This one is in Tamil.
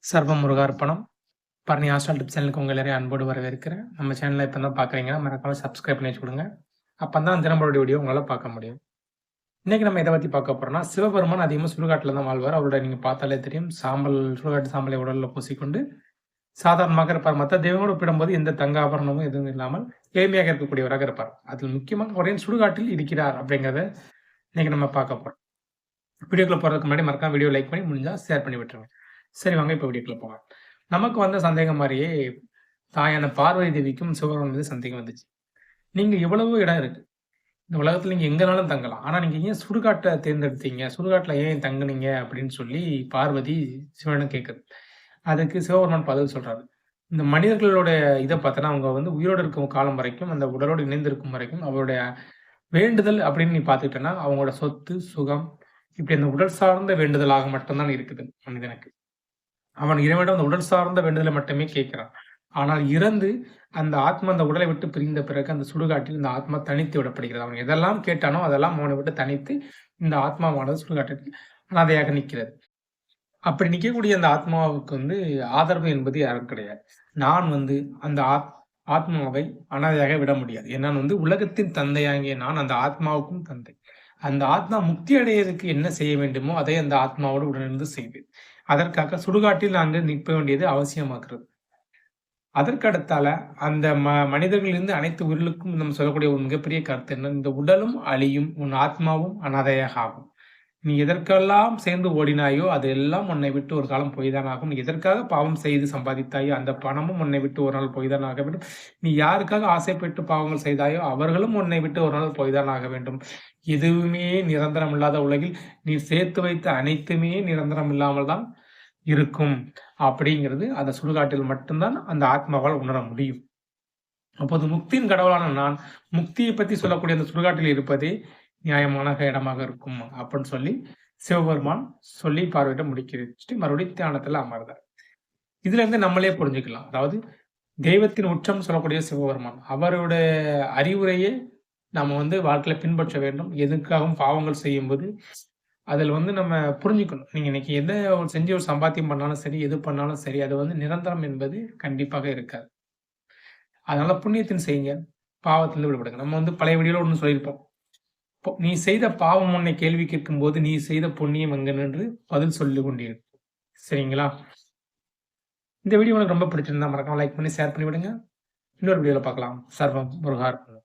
சர்வ முருகார்ப்பணம். பரணி ஹாஸ்டல் டிப்ஸ் சேனலுக்கு உங்க எல்லாரையும் அன்போடு வரவேற்கிறேன். நம்ம சேனலை இப்போ தான் பார்க்குறீங்கன்னா மறக்காம சப்ஸ்கிரைப் பண்ணி வச்சுக்கோங்க. அப்போ தான் தினம்பரோட வீடியோ உங்களால் பார்க்க முடியும். இன்னைக்கு நம்ம எதை பற்றி பார்க்க போறோம்னா, சிவபெருமான் அதிகமாக சுடுகாட்டில் தான் வாழ்வார். அவரோட நீங்கள் பார்த்தாலே தெரியும், சுடுகாட்டு சாம்பலை உடலில் பூசிக்கொண்டு சாதாரணமாக இருப்பார். மற்ற தெய்வங்களோடு ஒப்பிடும்போது எந்த தங்க ஆபரணமும் எதுவும் இல்லாமல் எளிமையாக இருக்கக்கூடியவராக இருப்பார். அதில் முக்கியமாக ஒரே சுடுகாட்டில் இருக்கிறார் அப்படிங்கிறத இன்னைக்கு நம்ம பார்க்க போறோம். வீடியோக்குள்ள போகிறதுக்கு முன்னாடி மறக்காம வீடியோ லைக் பண்ணி முடிஞ்சா ஷேர் பண்ணி விட்டுருங்க. சரி, வாங்க இப்போ வீடியோக்குள்ள போகலாம். நமக்கு வந்த சந்தேகம் மாதிரியே தாயான பார்வதி தேவிக்கும் சிவபெருமான் மீது சந்தேகம் வந்துச்சு. நீங்க எவ்வளவோ இடம் இருக்கு, இந்த உலகத்துல நீங்க எங்கனாலும் தங்கலாம், ஆனா நீங்க ஏன் சுடுகாட்டை தேர்ந்தெடுத்தீங்க, சுடுகாட்டுல ஏன் தங்குனீங்க அப்படின்னு சொல்லி பார்வதி சிவனிடம் கேட்குது. அதுக்கு சிவபெருமான் பதில் சொல்றாரு. இந்த மனிதர்களோட இதை பார்த்தோன்னா, அவங்க வந்து உயிரோடு இருக்கும் காலம் வரைக்கும், அந்த உடலோடு இணைந்திருக்கும் வரைக்கும் அவருடைய வேண்டுதல் அப்படின்னு நீ பார்த்துக்கிட்டேன்னா, அவங்களோட சொத்து சுகம் இப்படி அந்த உடல் சார்ந்த வேண்டுதலாக மட்டும்தான் இருக்குது மனிதனுக்கு. அவன் இறைவனிடம் அந்த உடல் சார்ந்த வேண்டுதலை மட்டுமே கேட்கிறான். ஆனால் இறந்து அந்த ஆத்மா அந்த உடலை விட்டு பிரிந்த பிறகு அந்த சுடுகாட்டில் இந்த ஆத்மா தனித்து விடப்படுகிறது. அவன் எதெல்லாம் கேட்டானோ அதெல்லாம் அவனை விட்டு தனித்து இந்த ஆத்மாவானது சுடுகாட்டிற்கு அனாதையாக நிற்கிறது. அப்படி நிற்கக்கூடிய அந்த ஆத்மாவுக்கு வந்து ஆதரவு என்பது யாரும் கிடையாது. நான் வந்து அந்த ஆத்மாவை அனாதையாக விட முடியாது. ஏன்னா வந்து உலகத்தின் தந்தையாகிய நான் அந்த ஆத்மாவுக்கும் தந்தை. அந்த ஆத்மா முக்தி அடையறதுக்கு என்ன செய்ய வேண்டுமோ அதை அந்த ஆத்மாவோடு உடனிருந்து செய்வேன். அதற்காக சுடுகாட்டில் நாங்கள் நிற்ப வேண்டியது அவசியமாகிறது. அதற்கடுத்தால அந்த மனிதர்களிலிருந்து அனைத்து உயிர்களுக்கும் நம்ம சொல்லக்கூடிய ஒரு மிகப்பெரிய கருத்து என்ன, இந்த உடலும் அழியும், உன் ஆத்மாவும் அனாதையாக ஆகும். நீ எதற்கெல்லாம் சேர்ந்து ஓடினாயோ அது எல்லாம் உன்னை விட்டு ஒரு காலம் போய்தான் ஆகும். நீ எதற்காக பாவம் செய்து சம்பாதித்தாயோ அந்த பணமும் உன்னை விட்டு ஒரு நாள் போய்தான் ஆக வேண்டும். நீ யாருக்காக ஆசைப்பட்டு பாவங்கள் செய்தாயோ அவர்களும் உன்னை விட்டு ஒரு நாள் போய்தான் ஆக வேண்டும். எதுவுமே நிரந்தரம் இல்லாத உலகில் நீ சேர்த்து வைத்த அனைத்துமே நிரந்தரம் இல்லாமல் தான் இருக்கும் அப்படிங்கிறது அந்த சுடுகாட்டில் மட்டும்தான் அந்த ஆத்மாவால் உணர முடியும். அப்போது முக்தியின் கடவுளான நான் முக்தியை பற்றி சொல்லக்கூடிய அந்த சுடுகாட்டில் இருப்பதே நியாயமான இடமாக இருக்கும் அப்படின்னு சொல்லி சிவபெருமான் சொல்லி பார்வையிட்ட முடிக்க வச்சுட்டு மறுபடியும் தியானத்துல அமர்ந்தார். இதுல இருந்து நம்மளே புரிஞ்சுக்கலாம். அதாவது தெய்வத்தின் உச்சம் சொல்லக்கூடிய சிவபெருமான் அவரோட அறிவுரையே நம்ம வந்து வாழ்க்கையில பின்பற்ற வேண்டும். எதுக்காகவும் பாவங்கள் செய்யும்போது அதில் வந்து நம்ம புரிஞ்சுக்கணும். நீங்க இன்னைக்கு எதை செஞ்சு ஒரு சம்பாத்தியம் பண்ணாலும் சரி, எது பண்ணாலும் சரி, அது வந்து நிரந்தரம் என்பது கண்டிப்பாக இருக்காது. அதனால புண்ணியத்தின் செய்யுங்க, பாவத்திலிருந்து விடுபடுங்க. நம்ம வந்து பழைய வீடியோல ஒன்று சொல்லியிருப்போம். நீ செய்த பாவம் உன்னை கேள்வி கேட்கும் போது நீ செய்த புண்ணியம் எங்க நின்று பதில் சொல்லி கொண்டிருக்கும். சரிங்களா? இந்த வீடியோ உங்களுக்கு ரொம்ப பிடிச்சிருந்தா மறக்காம லைக் பண்ணி ஷேர் பண்ணி விடுங்க. இன்னொரு வீடியோல பார்க்கலாம். சர்வம் முருகார்ப்பணம்.